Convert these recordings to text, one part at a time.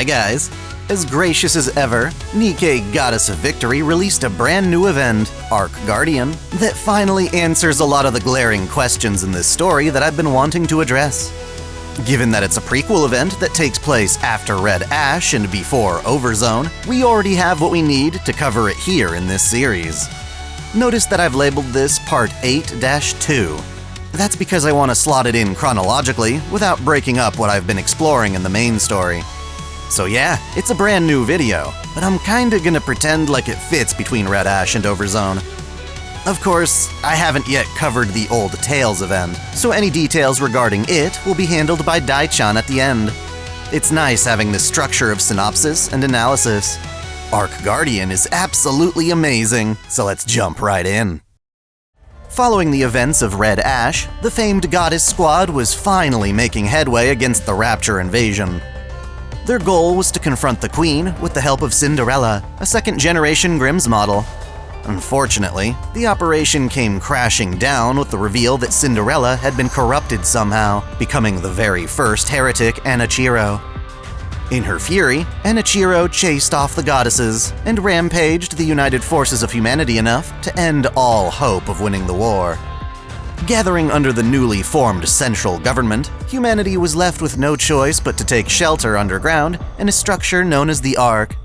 Hi guys! As gracious as ever, Nikke Goddess of Victory released a brand new event, Ark Guardian, that finally answers a lot of the glaring questions in this story that I've been wanting to address. Given that it's a prequel event that takes place after Red Ash and before Overzone, we already have what we need to cover it here in this series. Notice that I've labeled this Part 8-2. That's because I want to slot it in chronologically without breaking up what I've been exploring in the main story. So yeah, it's a brand new video, but I'm kinda gonna pretend like it fits between Red Ash and Overzone. Of course, I haven't yet covered the Old Tales event, so any details regarding it will be handled by Dai-chan at the end. It's nice having this structure of synopsis and analysis. Ark Guardian is absolutely amazing, so let's jump right in. Following the events of Red Ash, the famed goddess squad was finally making headway against the Rapture invasion. Their goal was to confront the Queen with the help of Cinderella, a second-generation Grimm's model. Unfortunately, the operation came crashing down with the reveal that Cinderella had been corrupted somehow, becoming the very first heretic Enichiro. In her fury, Enichiro chased off the goddesses and rampaged the united forces of humanity enough to end all hope of winning the war. Gathering under the newly formed central government, humanity was left with no choice but to take shelter underground in a structure known as the Ark.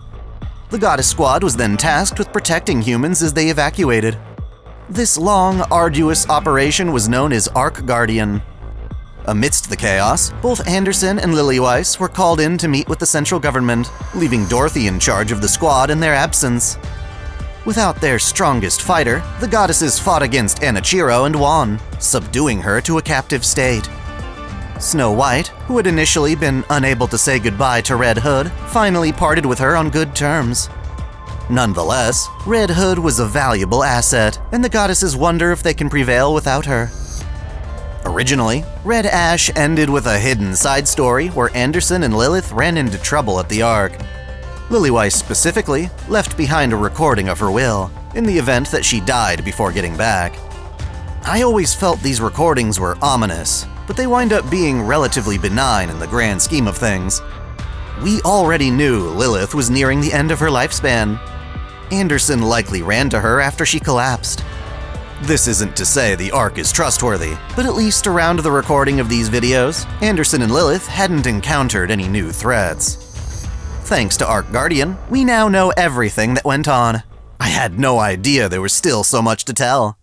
The goddess squad was then tasked with protecting humans as they evacuated. This long, arduous operation was known as Ark Guardian. Amidst the chaos, both Anderson and Lillyweiss were called in to meet with the central government, leaving Dorothy in charge of the squad in their absence. Without their strongest fighter, the goddesses fought against Enichiro and won, subduing her to a captive state. Snow White, who had initially been unable to say goodbye to Red Hood, finally parted with her on good terms. Nonetheless, Red Hood was a valuable asset, and the goddesses wonder if they can prevail without her. Originally, Red Ash ended with a hidden side story where Anderson and Lilith ran into trouble at the Ark. Lillyweiss specifically left behind a recording of her will, in the event that she died before getting back. I always felt these recordings were ominous, but they wind up being relatively benign in the grand scheme of things. We already knew Lilith was nearing the end of her lifespan. Anderson likely ran to her after she collapsed. This isn't to say the Ark is trustworthy, but at least around the recording of these videos, Anderson and Lilith hadn't encountered any new threats. Thanks to Ark Guardian, we now know everything that went on. I had no idea there was still so much to tell.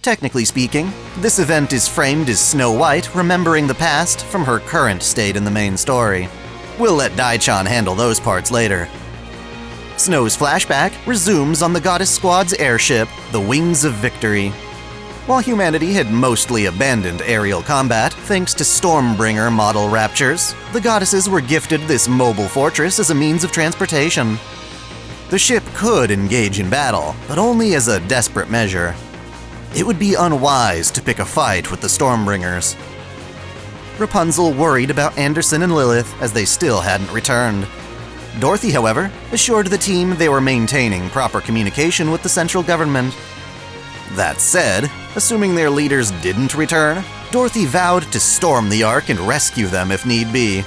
Technically speaking, this event is framed as Snow White remembering the past from her current state in the main story. We'll let Dai-chan handle those parts later. Snow's flashback resumes on the goddess squad's airship, the Wings of Victory. While humanity had mostly abandoned aerial combat thanks to Stormbringer model raptures, the goddesses were gifted this mobile fortress as a means of transportation. The ship could engage in battle, but only as a desperate measure. It would be unwise to pick a fight with the Stormbringers. Rapunzel worried about Anderson and Lilith as they still hadn't returned. Dorothy, however, assured the team they were maintaining proper communication with the central government. That said, assuming their leaders didn't return, Dorothy vowed to storm the Ark and rescue them if need be.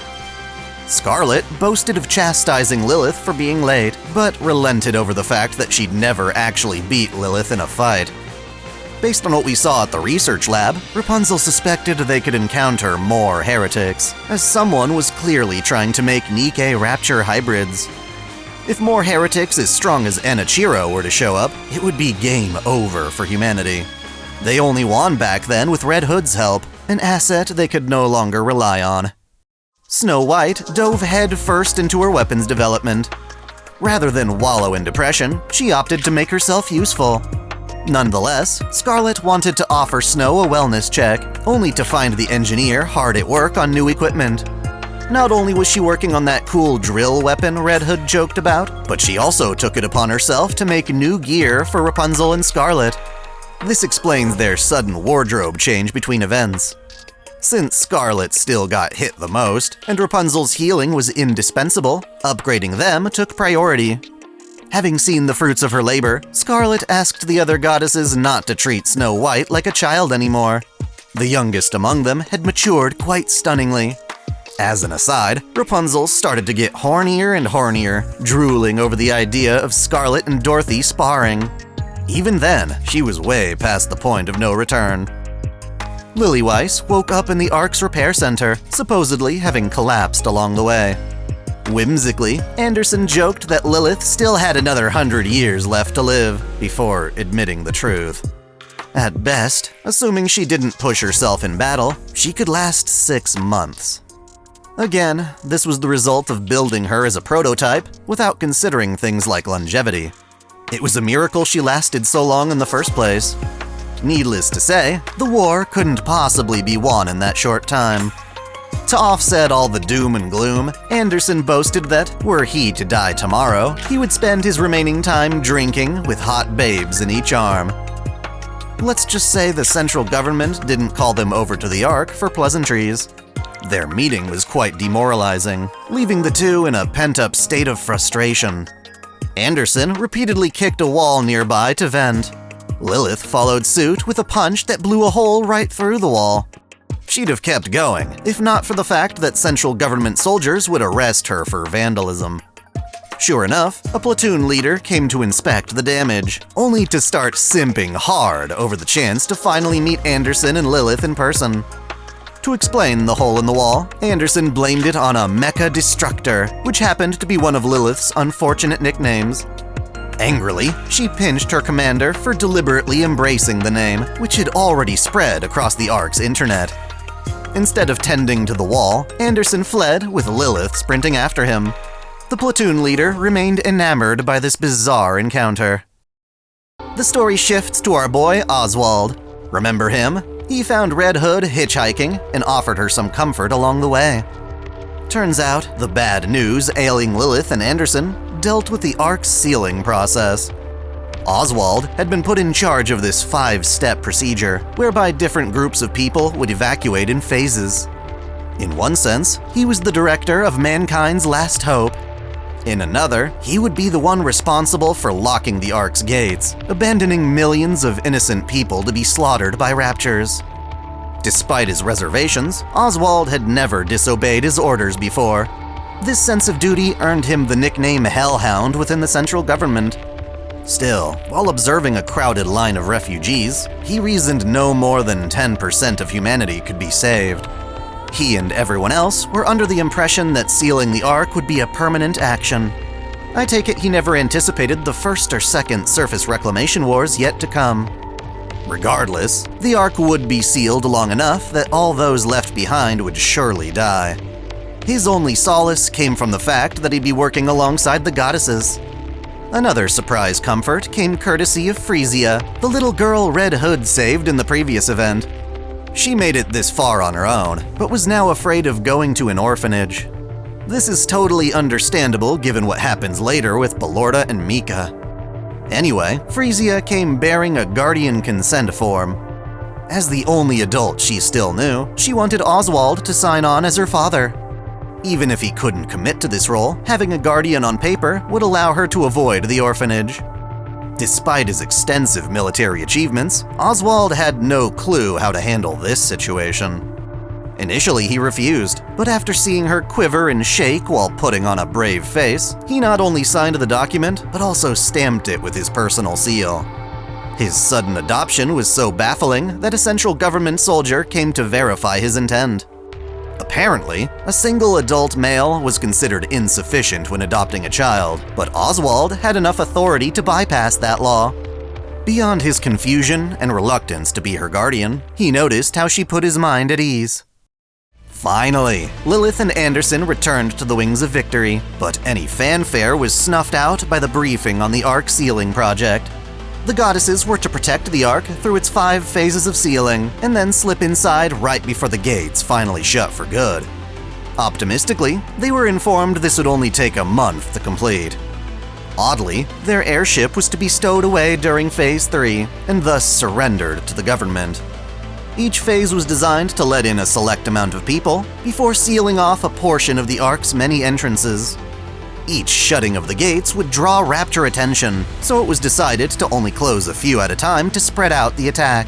Scarlet boasted of chastising Lilith for being late, but relented over the fact that she'd never actually beat Lilith in a fight. Based on what we saw at the research lab, Rapunzel suspected they could encounter more heretics, as someone was clearly trying to make Nikke Rapture hybrids. If more heretics as strong as Enichiro were to show up, it would be game over for humanity. They only won back then with Red Hood's help, an asset they could no longer rely on. Snow White dove head-first into her weapons development. Rather than wallow in depression, she opted to make herself useful. Nonetheless, Scarlet wanted to offer Snow a wellness check, only to find the engineer hard at work on new equipment. Not only was she working on that cool drill weapon Red Hood joked about, but she also took it upon herself to make new gear for Rapunzel and Scarlet. This explains their sudden wardrobe change between events. Since Scarlet still got hit the most, and Rapunzel's healing was indispensable, upgrading them took priority. Having seen the fruits of her labor, Scarlet asked the other goddesses not to treat Snow White like a child anymore. The youngest among them had matured quite stunningly. As an aside, Rapunzel started to get hornier and hornier, drooling over the idea of Scarlet and Dorothy sparring. Even then, she was way past the point of no return. Lillyweiss woke up in the Ark's repair center, supposedly having collapsed along the way. Whimsically, Anderson joked that Lilith still had another 100 years left to live, before admitting the truth. At best, assuming she didn't push herself in battle, she could last 6 months. Again, this was the result of building her as a prototype without considering things like longevity. It was a miracle she lasted so long in the first place. Needless to say, the war couldn't possibly be won in that short time. To offset all the doom and gloom, Anderson boasted that, were he to die tomorrow, he would spend his remaining time drinking with hot babes in each arm. Let's just say the central government didn't call them over to the Ark for pleasantries. Their meeting was quite demoralizing, leaving the two in a pent-up state of frustration. Anderson repeatedly kicked a wall nearby to vent. Lilith followed suit with a punch that blew a hole right through the wall. She'd have kept going, if not for the fact that central government soldiers would arrest her for vandalism. Sure enough, a platoon leader came to inspect the damage, only to start simping hard over the chance to finally meet Anderson and Lilith in person. To explain the hole in the wall, Anderson blamed it on a mecha destructor, which happened to be one of Lilith's unfortunate nicknames. Angrily, she pinched her commander for deliberately embracing the name, which had already spread across the Ark's internet. Instead of tending to the wall, Anderson fled with Lilith sprinting after him. The platoon leader remained enamored by this bizarre encounter. The story shifts to our boy Oswald. Remember him? He found Red Hood hitchhiking and offered her some comfort along the way. Turns out, the bad news ailing Lilith and Anderson dealt with the Ark's sealing process. Oswald had been put in charge of this 5-step procedure, whereby different groups of people would evacuate in phases. In one sense, he was the director of mankind's last hope. In another, he would be the one responsible for locking the Ark's gates, abandoning millions of innocent people to be slaughtered by raptures. Despite his reservations, Oswald had never disobeyed his orders before. This sense of duty earned him the nickname Hellhound within the central government. Still, while observing a crowded line of refugees, he reasoned no more than 10% of humanity could be saved. He and everyone else were under the impression that sealing the Ark would be a permanent action. I take it he never anticipated the first or second surface reclamation wars yet to come. Regardless, the Ark would be sealed long enough that all those left behind would surely die. His only solace came from the fact that he'd be working alongside the goddesses. Another surprise comfort came courtesy of Freesia, the little girl Red Hood saved in the previous event. She made it this far on her own, but was now afraid of going to an orphanage. This is totally understandable given what happens later with Belorta and Mika. Anyway, Freesia came bearing a guardian consent form. As the only adult she still knew, she wanted Oswald to sign on as her father. Even if he couldn't commit to this role, having a guardian on paper would allow her to avoid the orphanage. Despite his extensive military achievements, Oswald had no clue how to handle this situation. Initially, he refused, but after seeing her quiver and shake while putting on a brave face, he not only signed the document, but also stamped it with his personal seal. His sudden adoption was so baffling that a central government soldier came to verify his intent. Apparently, a single adult male was considered insufficient when adopting a child, but Oswald had enough authority to bypass that law. Beyond his confusion and reluctance to be her guardian, he noticed how she put his mind at ease. Finally, Lilith and Anderson returned to the Wings of Victory, but any fanfare was snuffed out by the briefing on the Ark sealing project. The goddesses were to protect the Ark through its 5 phases of sealing, and then slip inside right before the gates finally shut for good. Optimistically, they were informed this would only take a month to complete. Oddly, their airship was to be stowed away during Phase 3, and thus surrendered to the government. Each phase was designed to let in a select amount of people, before sealing off a portion of the Ark's many entrances. Each shutting of the gates would draw rapture attention, so it was decided to only close a few at a time to spread out the attack.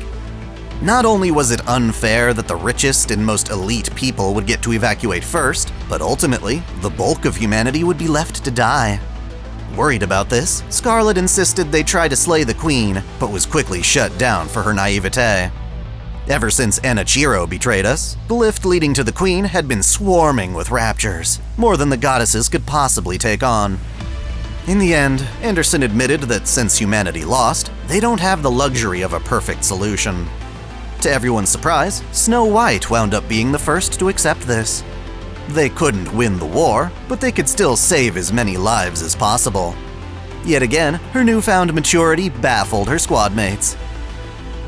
Not only was it unfair that the richest and most elite people would get to evacuate first, but ultimately, the bulk of humanity would be left to die. Worried about this, Scarlet insisted they try to slay the queen, but was quickly shut down for her naivete. Ever since Enichiro betrayed us, the lift leading to the queen had been swarming with raptures, more than the goddesses could possibly take on. In the end, Anderson admitted that since humanity lost, they don't have the luxury of a perfect solution. To everyone's surprise, Snow White wound up being the first to accept this. They couldn't win the war, but they could still save as many lives as possible. Yet again, her newfound maturity baffled her squad mates.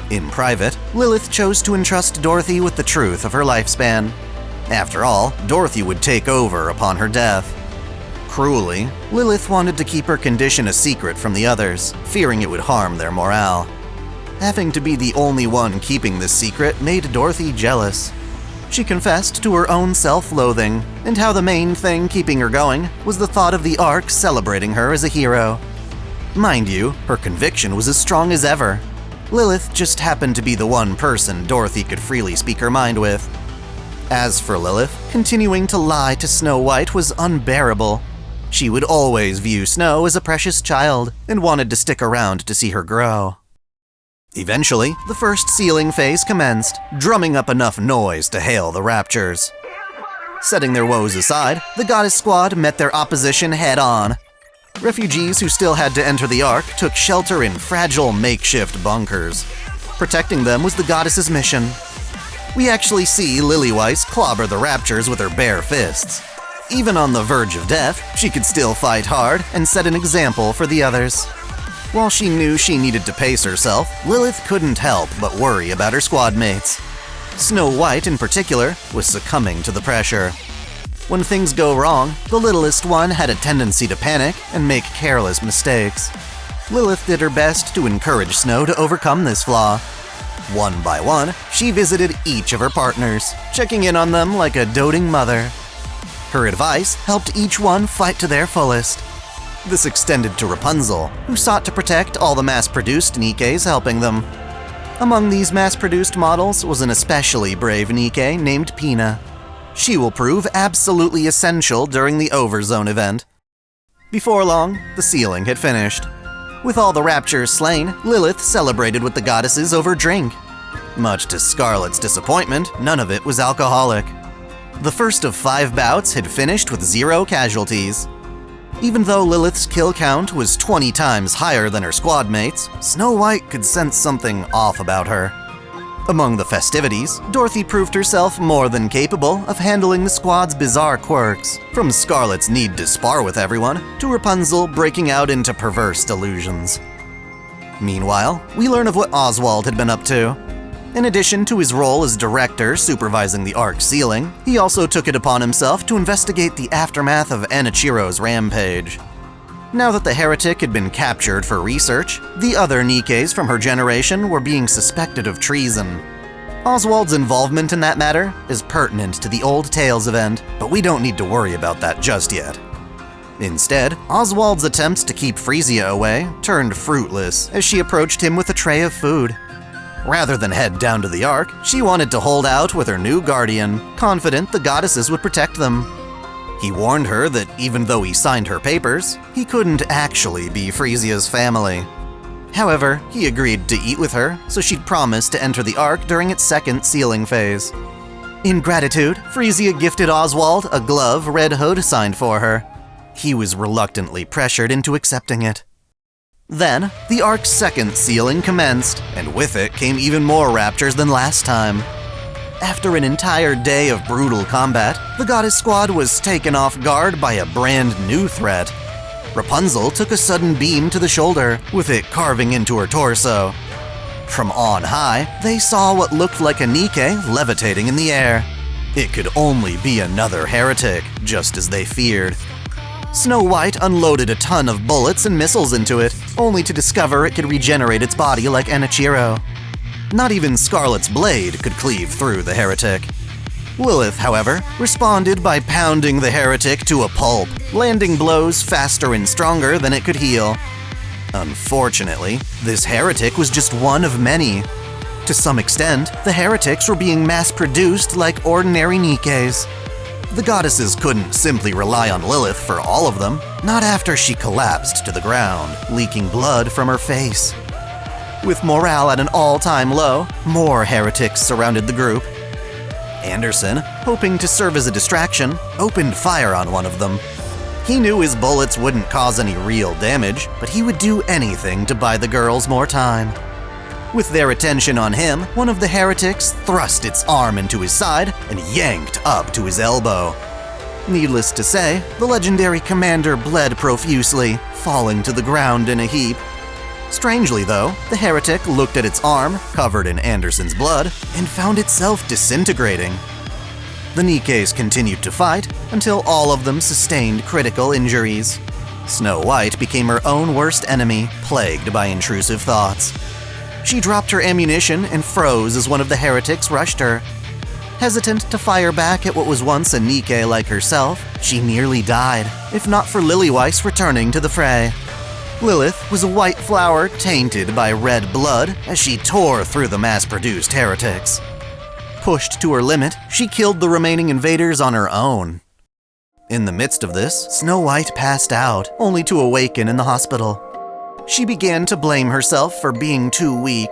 In private, Lilith chose to entrust Dorothy with the truth of her lifespan. After all, Dorothy would take over upon her death. Cruelly, Lilith wanted to keep her condition a secret from the others, fearing it would harm their morale. Having to be the only one keeping this secret made Dorothy jealous. She confessed to her own self-loathing, and how the main thing keeping her going was the thought of the Ark celebrating her as a hero. Mind you, her conviction was as strong as ever. Lilith just happened to be the one person Dorothy could freely speak her mind with. As for Lilith, continuing to lie to Snow White was unbearable. She would always view Snow as a precious child, and wanted to stick around to see her grow. Eventually, the first sealing phase commenced, drumming up enough noise to hail the raptures. Setting their woes aside, the goddess squad met their opposition head-on. Refugees who still had to enter the Ark took shelter in fragile makeshift bunkers. Protecting them was the goddess's mission. We actually see Lilyweiss clobber the raptures with her bare fists. Even on the verge of death, she could still fight hard and set an example for the others. While she knew she needed to pace herself, Lilith couldn't help but worry about her squad mates. Snow White, in particular, was succumbing to the pressure. When things go wrong, the littlest one had a tendency to panic and make careless mistakes. Lilith did her best to encourage Snow to overcome this flaw. One by one, she visited each of her partners, checking in on them like a doting mother. Her advice helped each one fight to their fullest. This extended to Rapunzel, who sought to protect all the mass-produced Nikkes helping them. Among these mass-produced models was an especially brave Nikke named Pina. She will prove absolutely essential during the Overzone event. Before long, the sealing had finished. With all the raptures slain, Lilith celebrated with the goddesses over drink. Much to Scarlet's disappointment, none of it was alcoholic. The first of 5 bouts had finished with 0 casualties. Even though Lilith's kill count was 20 times higher than her squad mates, Snow White could sense something off about her. Among the festivities, Dorothy proved herself more than capable of handling the squad's bizarre quirks, from Scarlet's need to spar with everyone, to Rapunzel breaking out into perverse delusions. Meanwhile, we learn of what Oswald had been up to. In addition to his role as director supervising the Ark sealing, he also took it upon himself to investigate the aftermath of Enichiro's rampage. Now that the Heretic had been captured for research, the other Nikkes from her generation were being suspected of treason. Oswald's involvement in that matter is pertinent to the Old Tales event, but we don't need to worry about that just yet. Instead, Oswald's attempts to keep Freesia away turned fruitless as she approached him with a tray of food. Rather than head down to the Ark, she wanted to hold out with her new guardian, confident the goddesses would protect them. He warned her that even though he signed her papers, he couldn't actually be Freesia's family. However, he agreed to eat with her, so she'd promised to enter the Ark during its second sealing phase. In gratitude, Freesia gifted Oswald a glove Red Hood signed for her. He was reluctantly pressured into accepting it. Then, the Ark's second sealing commenced, and with it came even more raptures than last time. After an entire day of brutal combat, the goddess squad was taken off guard by a brand new threat. Rapunzel took a sudden beam to the shoulder, with it carving into her torso. From on high, they saw what looked like a Nikke levitating in the air. It could only be another heretic, just as they feared. Snow White unloaded a ton of bullets and missiles into it, only to discover it could regenerate its body like Enichiro. Not even Scarlet's blade could cleave through the heretic. Lilith, however, responded by pounding the heretic to a pulp, landing blows faster and stronger than it could heal. Unfortunately, this heretic was just one of many. To some extent, the heretics were being mass-produced like ordinary Nikkes. The goddesses couldn't simply rely on Lilith for all of them, not after she collapsed to the ground, leaking blood from her face. With morale at an all-time low, more heretics surrounded the group. Anderson, hoping to serve as a distraction, opened fire on one of them. He knew his bullets wouldn't cause any real damage, but he would do anything to buy the girls more time. With their attention on him, one of the heretics thrust its arm into his side and yanked up to his elbow. Needless to say, the legendary commander bled profusely, falling to the ground in a heap. Strangely though, the heretic looked at its arm, covered in Anderson's blood, and found itself disintegrating. The Nikkes continued to fight until all of them sustained critical injuries. Snow White became her own worst enemy, plagued by intrusive thoughts. She dropped her ammunition and froze as one of the heretics rushed her. Hesitant to fire back at what was once a Nikke like herself, she nearly died, if not for Lilyweiss returning to the fray. Lilith was a white flower tainted by red blood as she tore through the mass-produced heretics. Pushed to her limit, she killed the remaining invaders on her own. In the midst of this, Snow White passed out, only to awaken in the hospital. She began to blame herself for being too weak.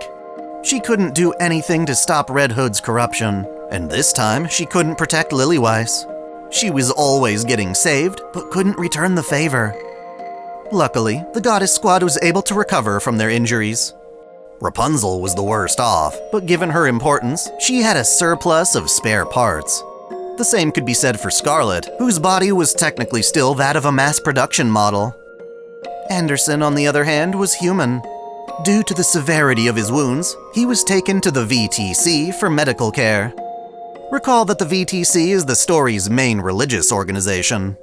She couldn't do anything to stop Red Hood's corruption, and this time she couldn't protect Lilyweiss. She was always getting saved, but couldn't return the favor. Luckily, the Goddess Squad was able to recover from their injuries. Rapunzel was the worst off, but given her importance, she had a surplus of spare parts. The same could be said for Scarlet, whose body was technically still that of a mass production model. Anderson, on the other hand, was human. Due to the severity of his wounds, he was taken to the VTC for medical care. Recall that the VTC is the story's main religious organization.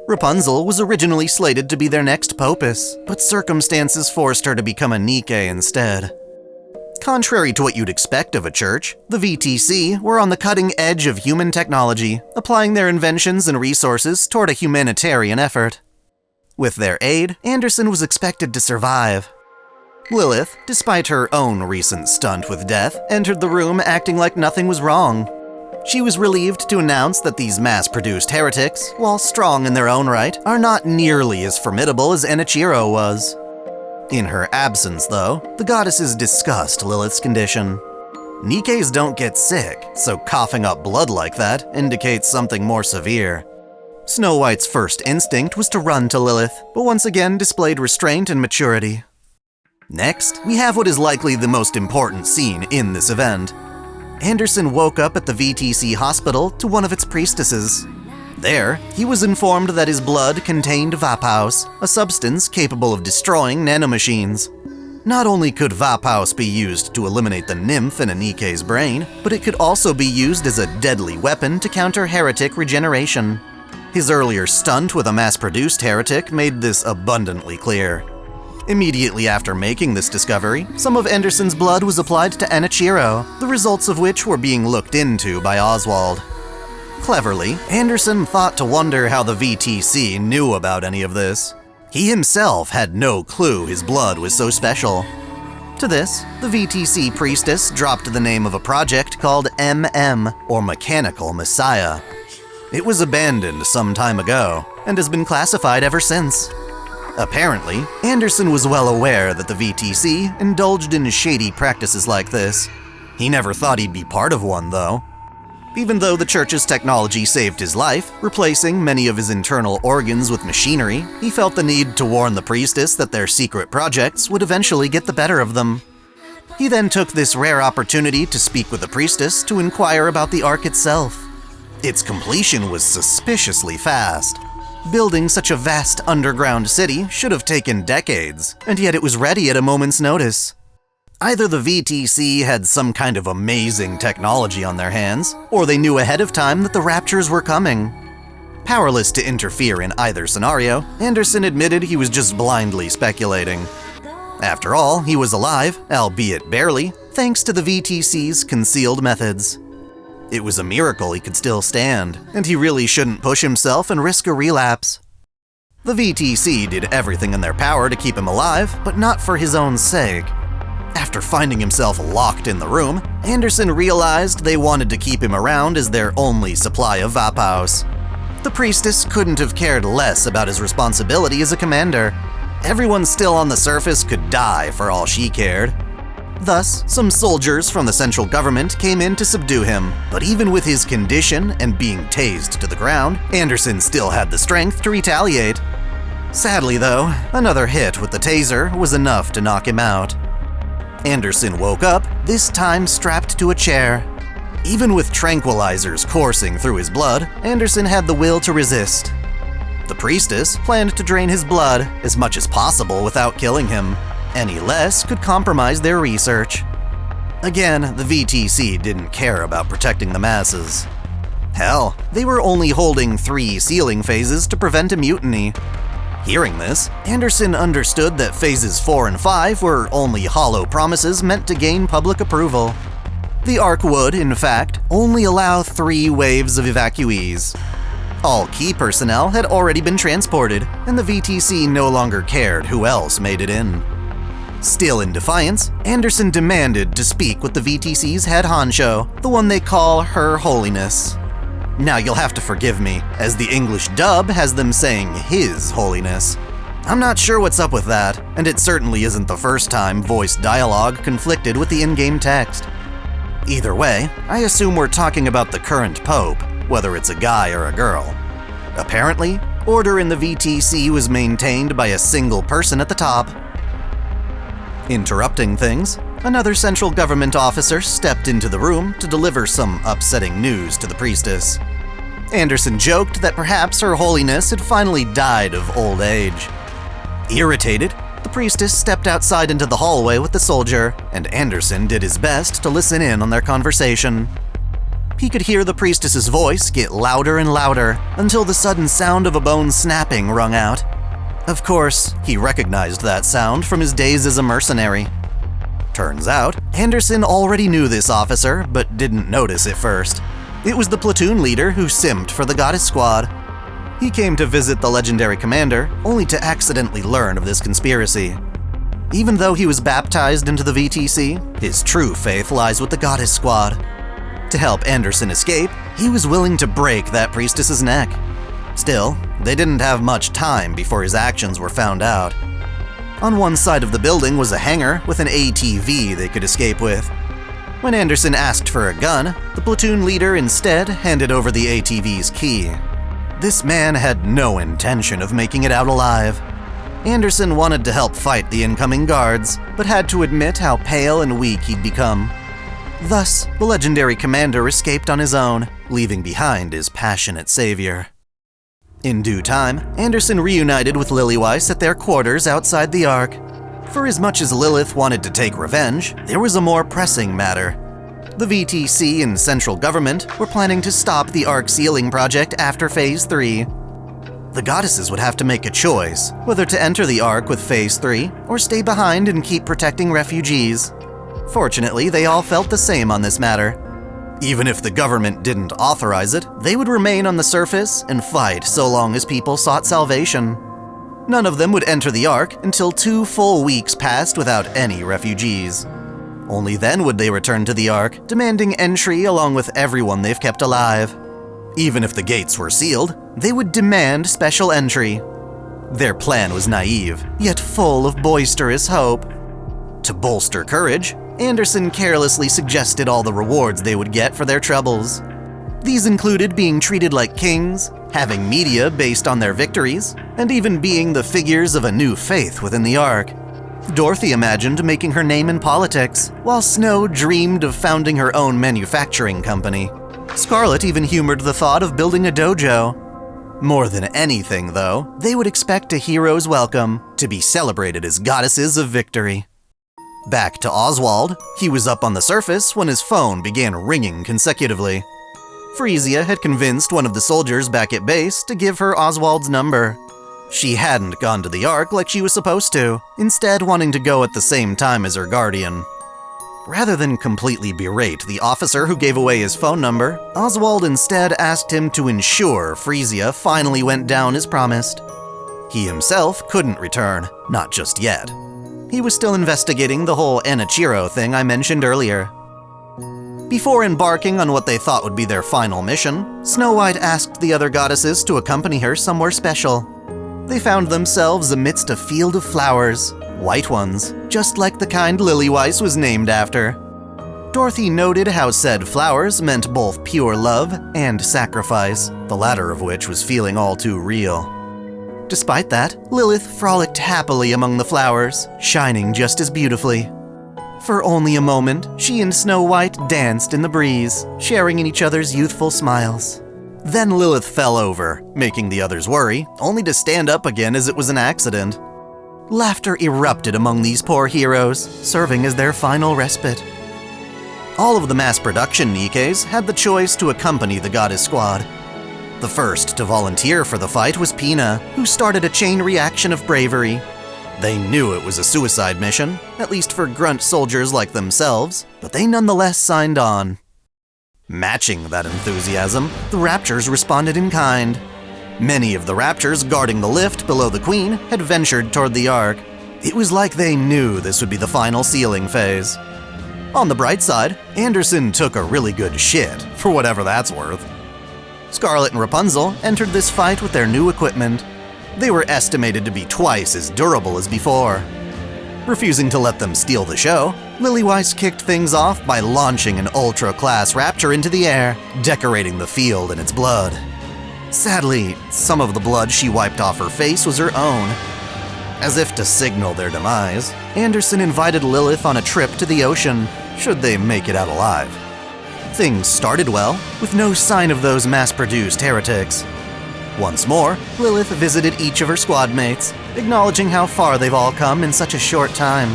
Rapunzel was originally slated to be their next popess, but circumstances forced her to become a Nikke instead. Contrary to what you'd expect of a church, the VTC were on the cutting edge of human technology, applying their inventions and resources toward a humanitarian effort. With their aid, Anderson was expected to survive. Lilith, despite her own recent stunt with death, entered the room acting like nothing was wrong. She was relieved to announce that these mass-produced heretics, while strong in their own right, are not nearly as formidable as Enichiro was. In her absence, though, the goddesses discussed Lilith's condition. Nikkes don't get sick, so coughing up blood like that indicates something more severe. Snow White's first instinct was to run to Lilith, but once again displayed restraint and maturity. Next, we have what is likely the most important scene in this event. Anderson woke up at the VTC hospital to one of its priestesses. There, he was informed that his blood contained Vapaus, a substance capable of destroying nanomachines. Not only could Vapaus be used to eliminate the nymph in a Nikke's brain, but it could also be used as a deadly weapon to counter heretic regeneration. His earlier stunt with a mass-produced heretic made this abundantly clear. Immediately after making this discovery, some of Anderson's blood was applied to Enichiro, the results of which were being looked into by Oswald. Cleverly, Anderson thought to wonder how the VTC knew about any of this. He himself had no clue his blood was so special. To this, the VTC priestess dropped the name of a project called MM, or Mechanical Messiah. It was abandoned some time ago, and has been classified ever since. Apparently, Anderson was well aware that the VTC indulged in shady practices like this. He never thought he'd be part of one, though. Even though the church's technology saved his life, replacing many of his internal organs with machinery, he felt the need to warn the priestess that their secret projects would eventually get the better of them. He then took this rare opportunity to speak with the priestess to inquire about the Ark itself. Its completion was suspiciously fast. Building such a vast underground city should have taken decades, and yet it was ready at a moment's notice. Either the VTC had some kind of amazing technology on their hands, or they knew ahead of time that the raptures were coming. Powerless to interfere in either scenario, Anderson admitted he was just blindly speculating. After all, he was alive, albeit barely, thanks to the VTC's concealed methods. It was a miracle he could still stand, and he really shouldn't push himself and risk a relapse. The VTC did everything in their power to keep him alive, but not for his own sake. After finding himself locked in the room, Anderson realized they wanted to keep him around as their only supply of vapaus. The priestess couldn't have cared less about his responsibility as a commander. Everyone still on the surface could die for all she cared. Thus, some soldiers from the central government came in to subdue him, but even with his condition and being tased to the ground, Anderson still had the strength to retaliate. Sadly though, another hit with the taser was enough to knock him out. Anderson woke up, this time strapped to a chair. Even with tranquilizers coursing through his blood, Anderson had the will to resist. The priestess planned to drain his blood as much as possible without killing him. Any less could compromise their research. Again, the VTC didn't care about protecting the masses. Hell, they were only holding 3 sealing phases to prevent a mutiny. Hearing this, Anderson understood that phases 4 and 5 were only hollow promises meant to gain public approval. The Ark would, in fact, only allow 3 waves of evacuees. All key personnel had already been transported, and the VTC no longer cared who else made it in. Still in defiance, Anderson demanded to speak with the VTC's head honcho, the one they call Her Holiness. Now you'll have to forgive me, as the English dub has them saying His Holiness. I'm not sure what's up with that, and it certainly isn't the first time voice dialogue conflicted with the in-game text. Either way, I assume we're talking about the current Pope, whether it's a guy or a girl. Apparently, order in the VTC was maintained by a single person at the top. Interrupting things, another central government officer stepped into the room to deliver some upsetting news to the priestess. Anderson joked that perhaps Her Holiness had finally died of old age. Irritated, the priestess stepped outside into the hallway with the soldier, and Anderson did his best to listen in on their conversation. He could hear the priestess's voice get louder and louder until the sudden sound of a bone snapping rung out. Of course, he recognized that sound from his days as a mercenary. Turns out, Anderson already knew this officer, but didn't notice it first. It was the platoon leader who simped for the Goddess Squad. He came to visit the legendary commander, only to accidentally learn of this conspiracy. Even though he was baptized into the VTC, his true faith lies with the Goddess Squad. To help Anderson escape, he was willing to break that priestess's neck. Still, they didn't have much time before his actions were found out. On one side of the building was a hangar with an ATV they could escape with. When Anderson asked for a gun, the platoon leader instead handed over the ATV's key. This man had no intention of making it out alive. Anderson wanted to help fight the incoming guards, but had to admit how pale and weak he'd become. Thus, the legendary commander escaped on his own, leaving behind his passionate savior. In due time, Anderson reunited with Lilyweiss at their quarters outside the Ark. For as much as Lilith wanted to take revenge, there was a more pressing matter. The VTC and central government were planning to stop the Ark sealing project after Phase 3. The goddesses would have to make a choice, whether to enter the Ark with Phase 3 or stay behind and keep protecting refugees. Fortunately, they all felt the same on this matter. Even if the government didn't authorize it, they would remain on the surface and fight so long as people sought salvation. None of them would enter the Ark until 2 full weeks passed without any refugees. Only then would they return to the Ark, demanding entry along with everyone they've kept alive. Even if the gates were sealed, they would demand special entry. Their plan was naive, yet full of boisterous hope. To bolster courage, Anderson carelessly suggested all the rewards they would get for their troubles. These included being treated like kings, having media based on their victories, and even being the figures of a new faith within the Ark. Dorothy imagined making her name in politics, while Snow dreamed of founding her own manufacturing company. Scarlet even humored the thought of building a dojo. More than anything, though, they would expect a hero's welcome, to be celebrated as goddesses of victory. Back to Oswald, he was up on the surface when his phone began ringing consecutively. Freesia had convinced one of the soldiers back at base to give her Oswald's number. She hadn't gone to the Ark like she was supposed to, instead wanting to go at the same time as her guardian. Rather than completely berate the officer who gave away his phone number, Oswald instead asked him to ensure Freesia finally went down as promised. He himself couldn't return, not just yet. he was still investigating the whole Enichiro thing I mentioned earlier. Before embarking on what they thought would be their final mission, Snow White asked the other goddesses to accompany her somewhere special. They found themselves amidst a field of flowers, white ones, just like the kind Lillyweiss was named after. Dorothy noted how said flowers meant both pure love and sacrifice, the latter of which was feeling all too real. Despite that, Lilith frolicked happily among the flowers, shining just as beautifully. For only a moment, she and Snow White danced in the breeze, sharing in each other's youthful smiles. Then Lilith fell over, making the others worry, only to stand up again as it was an accident. Laughter erupted among these poor heroes, serving as their final respite. All of the mass production Nikkes had the choice to accompany the goddess squad. The first to volunteer for the fight was Pina, who started a chain reaction of bravery. They knew it was a suicide mission, at least for grunt soldiers like themselves, but they nonetheless signed on. Matching that enthusiasm, the raptures responded in kind. Many of the raptures guarding the lift below the Queen had ventured toward the Ark. It was like they knew this would be the final sealing phase. On the bright side, Anderson took a really good shit, for whatever that's worth. Scarlet and Rapunzel entered this fight with their new equipment. They were estimated to be twice as durable as before. Refusing to let them steal the show, Lillyweiss kicked things off by launching an ultra-class rapture into the air, decorating the field in its blood. Sadly, some of the blood she wiped off her face was her own. As if to signal their demise, Anderson invited Lilith on a trip to the ocean, should they make it out alive. Things started well, with no sign of those mass-produced heretics. Once more, Lilith visited each of her squad mates, acknowledging how far they've all come in such a short time.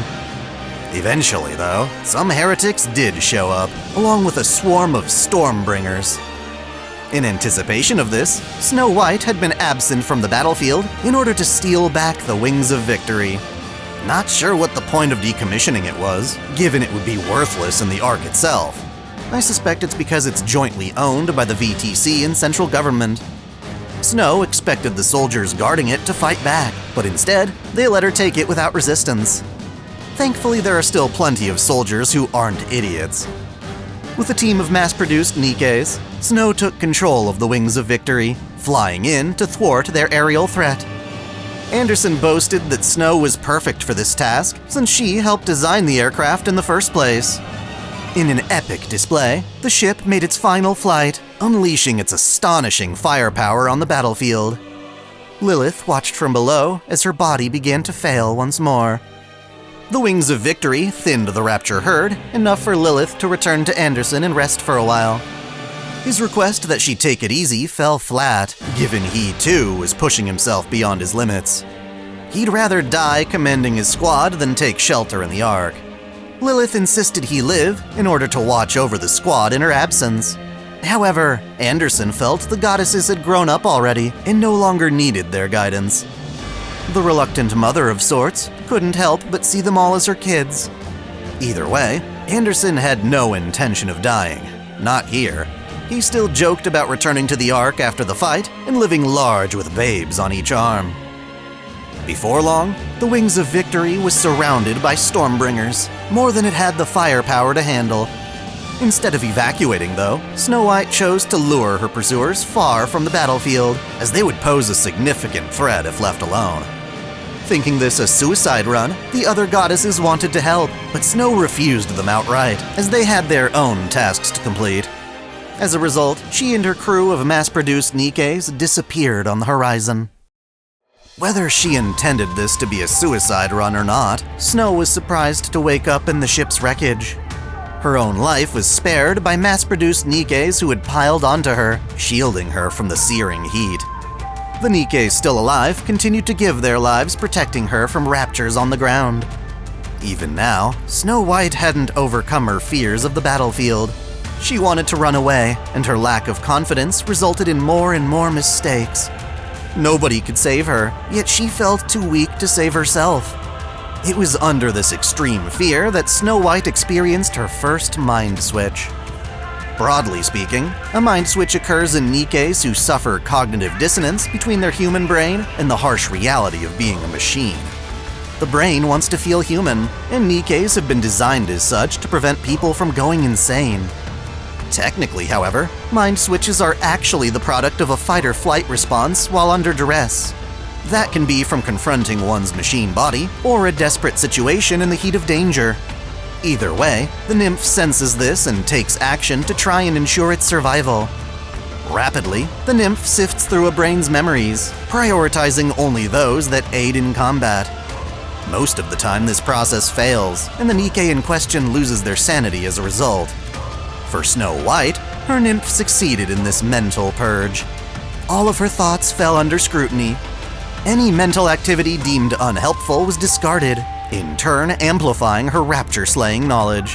Eventually, though, some heretics did show up, along with a swarm of Stormbringers. In anticipation of this, Snow White had been absent from the battlefield in order to steal back the Wings of Victory. Not sure what the point of decommissioning it was, given it would be worthless in the Ark itself. I suspect it's because it's jointly owned by the VTC and central government. Snow expected the soldiers guarding it to fight back, but instead, they let her take it without resistance. Thankfully, there are still plenty of soldiers who aren't idiots. With a team of mass-produced Nikkes, Snow took control of the Wings of Victory, flying in to thwart their aerial threat. Anderson boasted that Snow was perfect for this task, since she helped design the aircraft in the first place. In an epic display, the ship made its final flight, unleashing its astonishing firepower on the battlefield. Lilith watched from below as her body began to fail once more. The Wings of Victory thinned the rapture herd, enough for Lilith to return to Anderson and rest for a while. His request that she take it easy fell flat, given he too was pushing himself beyond his limits. He'd rather die commanding his squad than take shelter in the Ark. Lilith insisted he live in order to watch over the squad in her absence. However, Anderson felt the goddesses had grown up already and no longer needed their guidance. The reluctant mother of sorts couldn't help but see them all as her kids. Either way, Anderson had no intention of dying. Not here. He still joked about returning to the Ark after the fight and living large with babes on each arm. Before long, the Wings of Victory was surrounded by Stormbringers, more than it had the firepower to handle. Instead of evacuating, though, Snow White chose to lure her pursuers far from the battlefield, as they would pose a significant threat if left alone. Thinking this a suicide run, the other goddesses wanted to help, but Snow refused them outright, as they had their own tasks to complete. As a result, she and her crew of mass-produced Nikkes disappeared on the horizon. Whether she intended this to be a suicide run or not, Snow was surprised to wake up in the ship's wreckage. Her own life was spared by mass-produced Nikkes who had piled onto her, shielding her from the searing heat. The Nikkes still alive continued to give their lives protecting her from raptures on the ground. Even now, Snow White hadn't overcome her fears of the battlefield. She wanted to run away, and her lack of confidence resulted in more and more mistakes. Nobody could save her, yet she felt too weak to save herself. It was under this extreme fear that Snow White experienced her first mind switch. Broadly speaking, a mind switch occurs in Nikkes who suffer cognitive dissonance between their human brain and the harsh reality of being a machine. The brain wants to feel human, and Nikkes have been designed as such to prevent people from going insane. Technically, however, mind switches are actually the product of a fight-or-flight response while under duress. That can be from confronting one's machine body or a desperate situation in the heat of danger. Either way, the nymph senses this and takes action to try and ensure its survival. Rapidly, the nymph sifts through a brain's memories, prioritizing only those that aid in combat. Most of the time this process fails, and the Nikke in question loses their sanity as a result. For Snow White, her nymph succeeded in this mental purge. All of her thoughts fell under scrutiny. Any mental activity deemed unhelpful was discarded, in turn amplifying her rapture-slaying knowledge.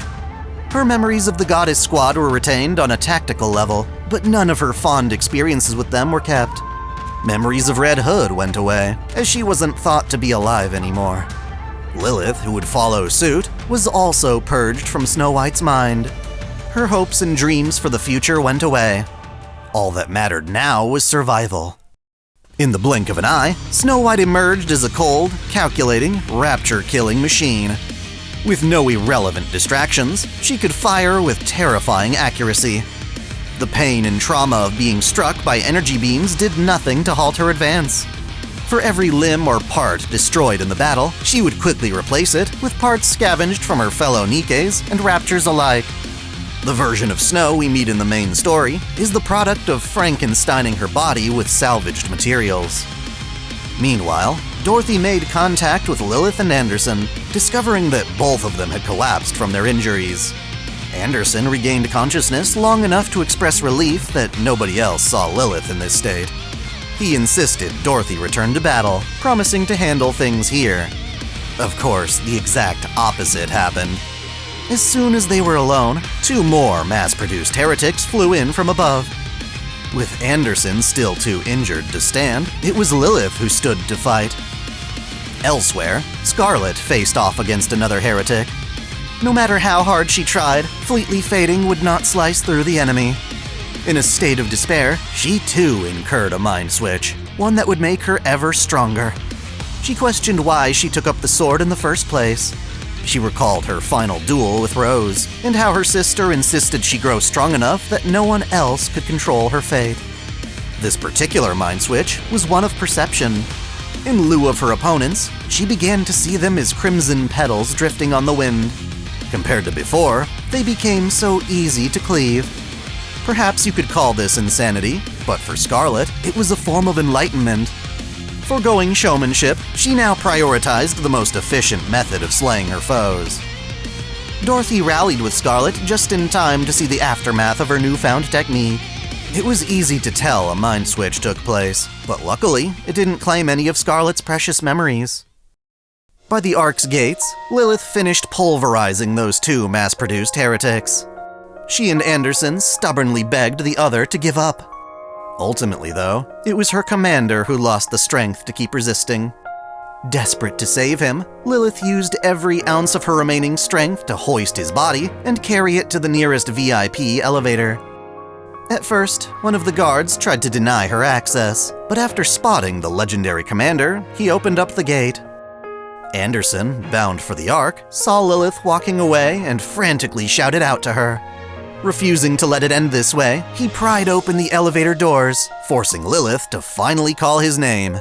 Her memories of the Goddess Squad were retained on a tactical level, but none of her fond experiences with them were kept. Memories of Red Hood went away, as she wasn't thought to be alive anymore. Lilith, who would follow suit, was also purged from Snow White's mind. Her hopes and dreams for the future went away. All that mattered now was survival. In the blink of an eye, Snow White emerged as a cold, calculating, rapture-killing machine. With no irrelevant distractions, she could fire with terrifying accuracy. The pain and trauma of being struck by energy beams did nothing to halt her advance. For every limb or part destroyed in the battle, she would quickly replace it with parts scavenged from her fellow Nikkes and raptures alike. The version of Snow we meet in the main story is the product of Frankensteining her body with salvaged materials. Meanwhile, Dorothy made contact with Lilith and Anderson, discovering that both of them had collapsed from their injuries. Anderson regained consciousness long enough to express relief that nobody else saw Lilith in this state. He insisted Dorothy return to battle, promising to handle things here. Of course, the exact opposite happened. As soon as they were alone, two more mass-produced heretics flew in from above. With Anderson still too injured to stand, it was Lilith who stood to fight. Elsewhere, Scarlet faced off against another heretic. No matter how hard she tried, Fleetly Fading would not slice through the enemy. In a state of despair, she too incurred a mind switch, one that would make her ever stronger. She questioned why she took up the sword in the first place. She recalled her final duel with Rose, and how her sister insisted she grow strong enough that no one else could control her fate. This particular mind switch was one of perception. In lieu of her opponents, she began to see them as crimson petals drifting on the wind. Compared to before, they became so easy to cleave. Perhaps you could call this insanity, but for Scarlet, it was a form of enlightenment. Foregoing showmanship, she now prioritized the most efficient method of slaying her foes. Dorothy rallied with Scarlet just in time to see the aftermath of her newfound technique. It was easy to tell a mind switch took place, but luckily, it didn't claim any of Scarlet's precious memories. By the Ark's gates, Lilith finished pulverizing those two mass-produced heretics. She and Anderson stubbornly begged the other to give up. Ultimately, though, it was her commander who lost the strength to keep resisting. Desperate to save him, Lilith used every ounce of her remaining strength to hoist his body and carry it to the nearest VIP elevator. At first, one of the guards tried to deny her access, but after spotting the legendary commander, he opened up the gate. Anderson, bound for the Ark, saw Lilith walking away and frantically shouted out to her. Refusing to let it end this way, he pried open the elevator doors, forcing Lilith to finally call his name.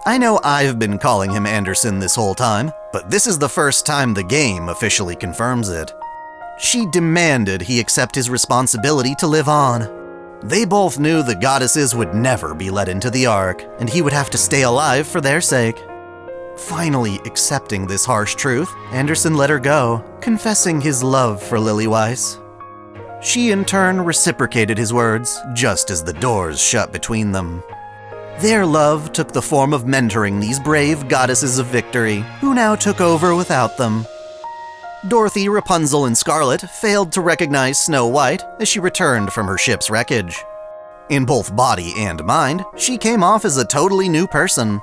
I know I've been calling him Anderson this whole time, but this is the first time the game officially confirms it. She demanded he accept his responsibility to live on. They both knew the goddesses would never be let into the Ark, and he would have to stay alive for their sake. Finally accepting this harsh truth, Anderson let her go, confessing his love for Lily-Weiss. She in turn reciprocated his words, just as the doors shut between them. Their love took the form of mentoring these brave goddesses of victory, who now took over without them. Dorothy, Rapunzel, and Scarlet failed to recognize Snow White as she returned from her ship's wreckage. In both body and mind, she came off as a totally new person.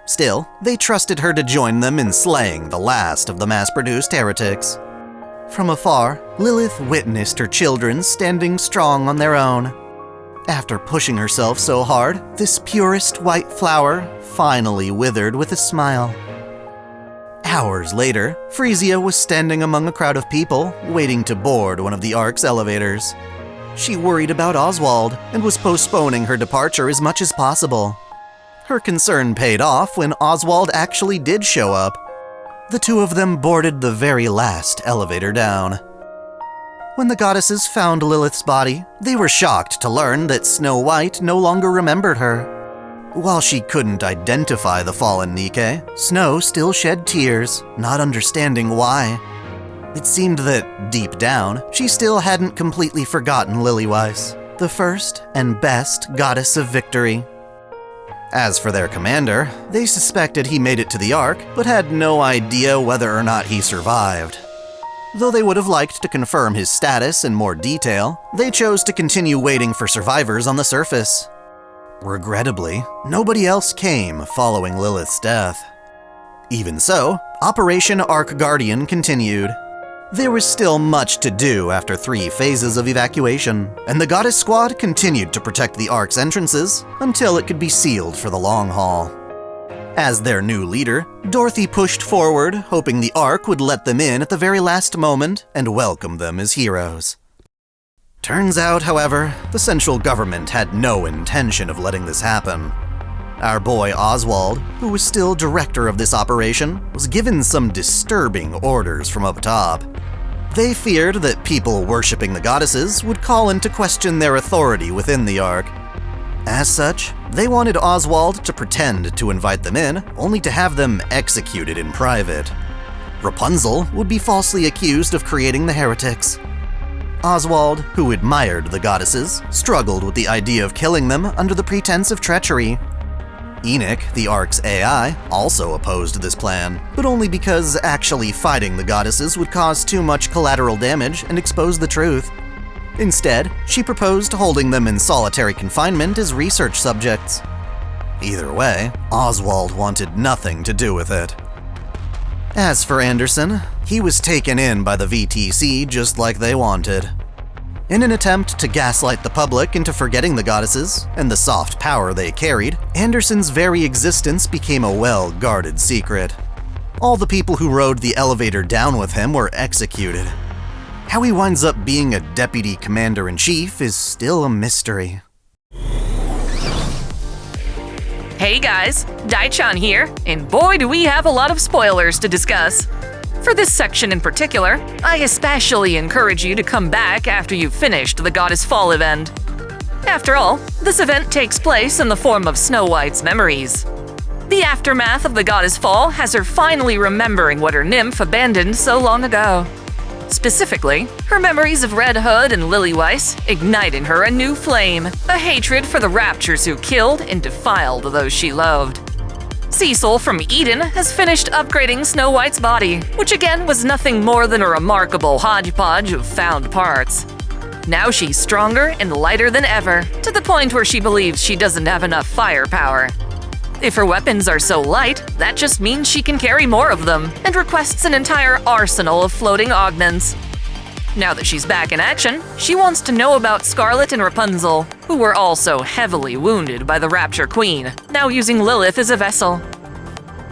Still, they trusted her to join them in slaying the last of the mass-produced heretics. From afar, Lilith witnessed her children standing strong on their own. After pushing herself so hard, this purest white flower finally withered with a smile. Hours later, Freesia was standing among a crowd of people, waiting to board one of the Ark's elevators. She worried about Oswald and was postponing her departure as much as possible. Her concern paid off when Oswald actually did show up. The two of them boarded the very last elevator down. When the goddesses found Lilith's body, they were shocked to learn that Snow White no longer remembered her. While she couldn't identify the fallen Nikke, Snow still shed tears, not understanding why. It seemed that, deep down, she still hadn't completely forgotten Lilyweiss, the first and best goddess of victory. As for their commander, they suspected he made it to the Ark, but had no idea whether or not he survived. Though they would have liked to confirm his status in more detail, they chose to continue waiting for survivors on the surface. Regrettably, nobody else came following Lilith's death. Even so, Operation Ark Guardian continued. There was still much to do after 3 phases of evacuation, and the Goddess Squad continued to protect the Ark's entrances until it could be sealed for the long haul. As their new leader, Dorothy pushed forward, hoping the Ark would let them in at the very last moment and welcome them as heroes. Turns out, however, the central government had no intention of letting this happen. Our boy Oswald, who was still director of this operation, was given some disturbing orders from up top. They feared that people worshipping the goddesses would call into question their authority within the Ark. As such, they wanted Oswald to pretend to invite them in, only to have them executed in private. Rapunzel would be falsely accused of creating the Heretics. Oswald, who admired the goddesses, struggled with the idea of killing them under the pretense of treachery. Enoch, the Ark's AI, also opposed this plan, but only because actually fighting the goddesses would cause too much collateral damage and expose the truth. Instead, she proposed holding them in solitary confinement as research subjects. Either way, Oswald wanted nothing to do with it. As for Anderson, he was taken in by the VTC just like they wanted. In an attempt to gaslight the public into forgetting the goddesses and the soft power they carried, Anderson's very existence became a well-guarded secret. All the people who rode the elevator down with him were executed. How he winds up being a deputy commander-in-chief is still a mystery. Hey guys, Dai-chan here, and boy do we have a lot of spoilers to discuss. For this section in particular, I especially encourage you to come back after you've finished the Goddess Fall event. After all, this event takes place in the form of Snow White's memories. The aftermath of the Goddess Fall has her finally remembering what her nymph abandoned so long ago. Specifically, her memories of Red Hood and Lilyweiss ignite in her a new flame, a hatred for the raptures who killed and defiled those she loved. Cecil from Eden has finished upgrading Snow White's body, which again was nothing more than a remarkable hodgepodge of found parts. Now she's stronger and lighter than ever, to the point where she believes she doesn't have enough firepower. If her weapons are so light, that just means she can carry more of them, and requests an entire arsenal of floating augments. Now that she's back in action, she wants to know about Scarlet and Rapunzel, who were also heavily wounded by the Rapture Queen, now using Lilith as a vessel.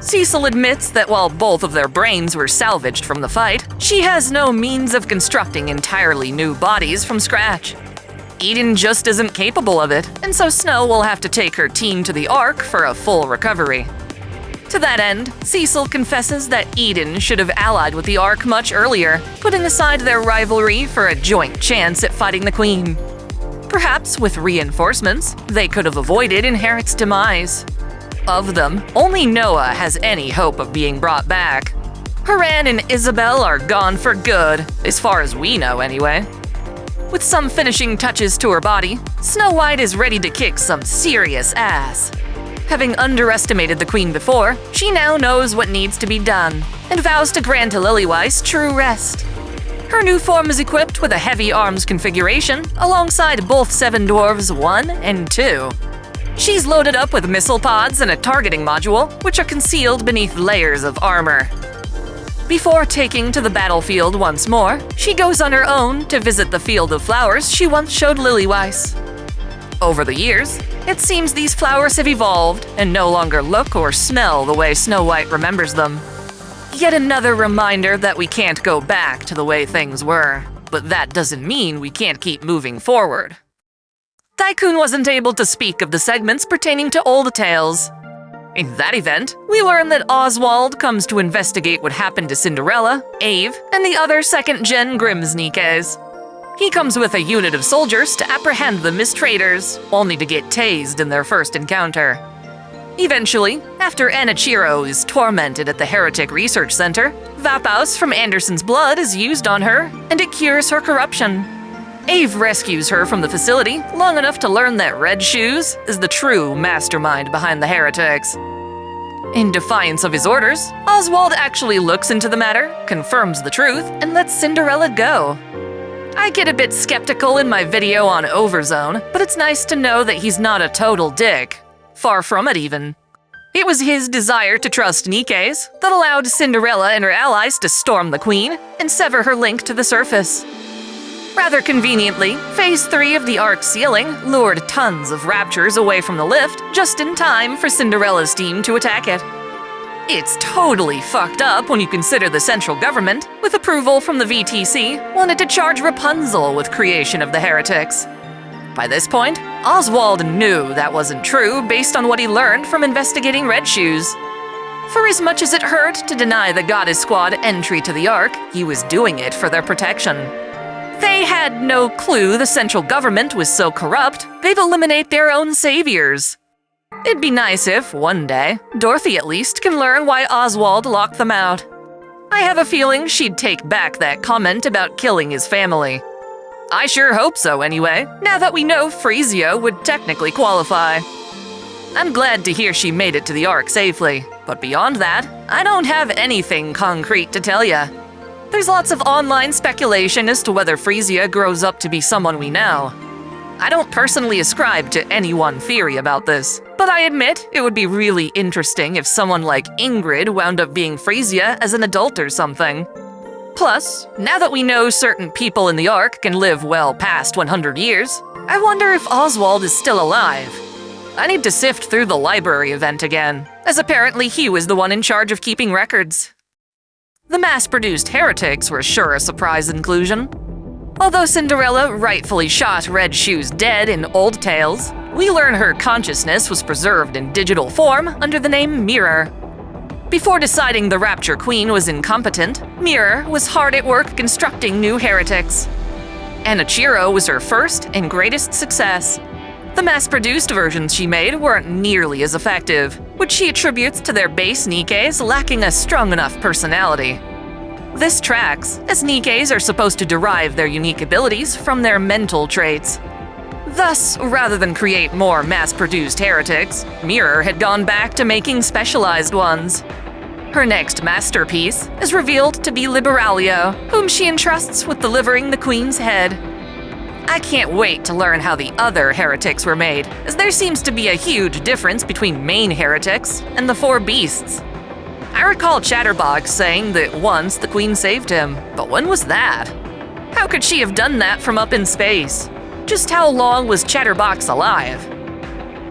Cecil admits that while both of their brains were salvaged from the fight, she has no means of constructing entirely new bodies from scratch. Eden just isn't capable of it, and so Snow will have to take her team to the Ark for a full recovery. To that end, Cecil confesses that Eden should have allied with the Ark much earlier, putting aside their rivalry for a joint chance at fighting the Queen. Perhaps with reinforcements, they could have avoided Inherit's demise. Of them, only Noah has any hope of being brought back. Haran and Isabel are gone for good, as far as we know anyway. With some finishing touches to her body, Snow White is ready to kick some serious ass. Having underestimated the Queen before, she now knows what needs to be done, and vows to grant to Lilyweiss true rest. Her new form is equipped with a heavy arms configuration, alongside both Seven Dwarves 1 and 2. She's loaded up with missile pods and a targeting module, which are concealed beneath layers of armor. Before taking to the battlefield once more, she goes on her own to visit the field of flowers she once showed Lilyweiss. Over the years, it seems these flowers have evolved and no longer look or smell the way Snow White remembers them. Yet another reminder that we can't go back to the way things were. But that doesn't mean we can't keep moving forward. Dai-kun wasn't able to speak of the segments pertaining to old tales. In that event, we learn that Oswald comes to investigate what happened to Cinderella, Ave, and the other second-gen Grimm's Nikkes. He comes with a unit of soldiers to apprehend them as traitors, only to get tased in their first encounter. Eventually, after Anichiro is tormented at the Heretic Research Center, Vapaus from Anderson's blood is used on her, and it cures her corruption. Ave rescues her from the facility long enough to learn that Red Shoes is the true mastermind behind the Heretics. In defiance of his orders, Oswald actually looks into the matter, confirms the truth, and lets Cinderella go. I get a bit skeptical in my video on Overzone, but it's nice to know that he's not a total dick. Far from it, even. It was his desire to trust Nikkes that allowed Cinderella and her allies to storm the Queen and sever her link to the surface. Rather conveniently, Phase 3 of the Ark ceiling lured tons of raptures away from the lift just in time for Cinderella's team to attack it. It's totally fucked up when you consider the central government, with approval from the VTC, wanted to charge Rapunzel with creation of the Heretics. By this point, Oswald knew that wasn't true based on what he learned from investigating Red Shoes. For as much as it hurt to deny the Goddess Squad entry to the Ark, he was doing it for their protection. They had no clue the central government was so corrupt, they'd eliminate their own saviors. It'd be nice if, one day, Dorothy at least can learn why Oswald locked them out. I have a feeling she'd take back that comment about killing his family. I sure hope so anyway, now that we know Freesia would technically qualify. I'm glad to hear she made it to the Ark safely, but beyond that, I don't have anything concrete to tell ya. There's lots of online speculation as to whether Freesia grows up to be someone we know. I don't personally ascribe to any one theory about this, but I admit it would be really interesting if someone like Ingrid wound up being Freesia as an adult or something. Plus, now that we know certain people in the Ark can live well past 100 years, I wonder if Oswald is still alive. I need to sift through the library event again, as apparently he was the one in charge of keeping records. The mass-produced Heretics were sure a surprise inclusion. Although Cinderella rightfully shot Red Shoes dead in old tales, we learn her consciousness was preserved in digital form under the name Mirror. Before deciding the Rapture Queen was incompetent, Mirror was hard at work constructing new heretics. Anichiro was her first and greatest success. The mass-produced versions she made weren't nearly as effective, which she attributes to their base Nikkes lacking a strong enough personality. This tracks, as Nikkes are supposed to derive their unique abilities from their mental traits. Thus, rather than create more mass-produced heretics, Mirror had gone back to making specialized ones. Her next masterpiece is revealed to be Liberalia, whom she entrusts with delivering the Queen's head. I can't wait to learn how the other heretics were made, as there seems to be a huge difference between main heretics and the four beasts. I recall Chatterbox saying that once the Queen saved him, but when was that? How could she have done that from up in space? Just how long was Chatterbox alive?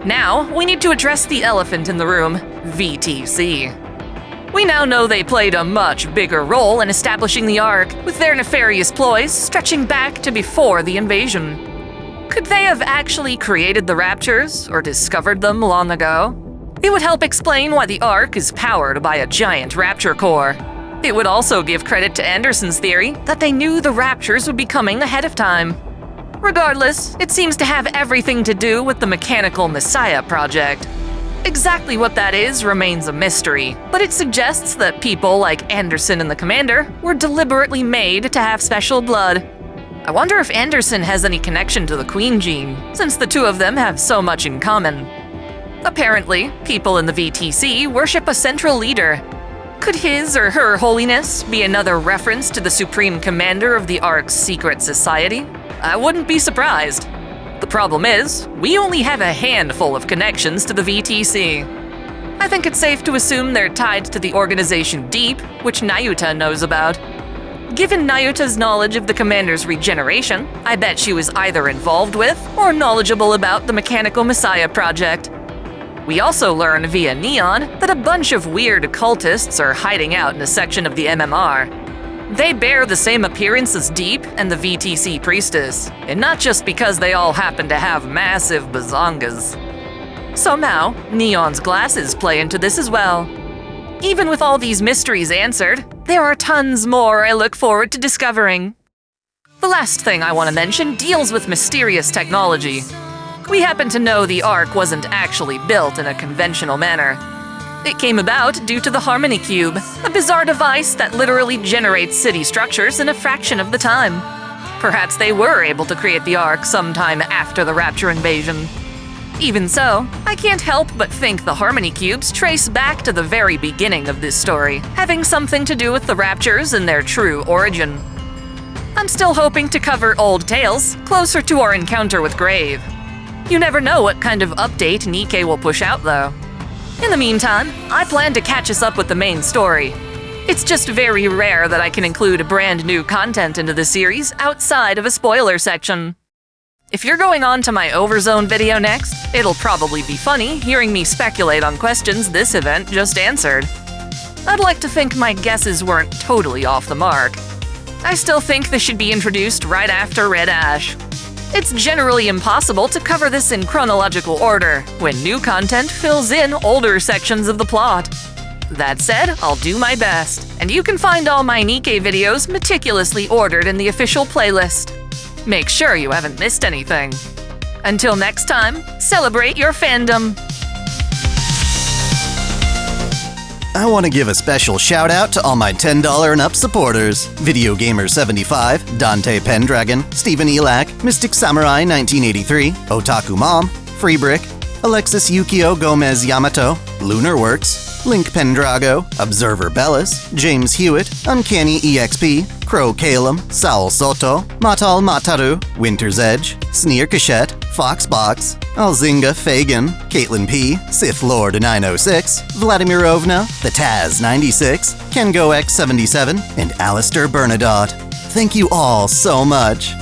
Now, we need to address the elephant in the room, VTC. We now know they played a much bigger role in establishing the Ark, with their nefarious ploys stretching back to before the invasion. Could they have actually created the raptures, or discovered them long ago? It would help explain why the Ark is powered by a giant rapture core. It would also give credit to Anderson's theory that they knew the raptures would be coming ahead of time. Regardless, it seems to have everything to do with the Mechanical Messiah project. Exactly what that is remains a mystery, but it suggests that people like Anderson and the Commander were deliberately made to have special blood. I wonder if Anderson has any connection to the Queen gene, since the two of them have so much in common. Apparently, people in the VTC worship a central leader. Could his or her holiness be another reference to the Supreme Commander of the Ark's secret society? I wouldn't be surprised. The problem is, we only have a handful of connections to the VTC. I think it's safe to assume they're tied to the organization Deep, which Nayuta knows about. Given Nayuta's knowledge of the Commander's regeneration, I bet she was either involved with or knowledgeable about the Mechanical Messiah project. We also learn via Neon that a bunch of weird occultists are hiding out in a section of the MMR. They bear the same appearance as Deep and the VTC Priestess, and not just because they all happen to have massive bazongas. Somehow, Neon's glasses play into this as well. Even with all these mysteries answered, there are tons more I look forward to discovering. The last thing I want to mention deals with mysterious technology. We happen to know the Ark wasn't actually built in a conventional manner. It came about due to the Harmony Cube, a bizarre device that literally generates city structures in a fraction of the time. Perhaps they were able to create the Ark sometime after the Rapture invasion. Even so, I can't help but think the Harmony Cubes trace back to the very beginning of this story, having something to do with the Raptures and their true origin. I'm still hoping to cover old tales closer to our encounter with Grave. You never know what kind of update Nikke will push out, though. In the meantime, I plan to catch us up with the main story. It's just very rare that I can include brand new content into the series outside of a spoiler section. If you're going on to my Overzone video next, it'll probably be funny hearing me speculate on questions this event just answered. I'd like to think my guesses weren't totally off the mark. I still think this should be introduced right after Red Ash. It's generally impossible to cover this in chronological order, when new content fills in older sections of the plot. That said, I'll do my best, and you can find all my Nikke videos meticulously ordered in the official playlist. Make sure you haven't missed anything. Until next time, celebrate your fandom! I want to give a special shout out to all my $10 and up supporters: Video Gamer 75, Dante Pendragon, Stephen Elak, Mystic Samurai 1983, Otaku Mom, Free Brick, Alexis Yukio Gomez Yamato, Lunar Works, Link Pendrago, Observer Bellis, James Hewitt, Uncanny EXP, Crow Calum, Saul Soto, Matal Mataru, Winter's Edge, Sneer Cachette, Foxbox, Alzinga Fagan, Caitlin P, Sith Lord 906, Vladimirovna, The Taz 96, Kengo X 77, and Alistair Bernadotte. Thank you all so much.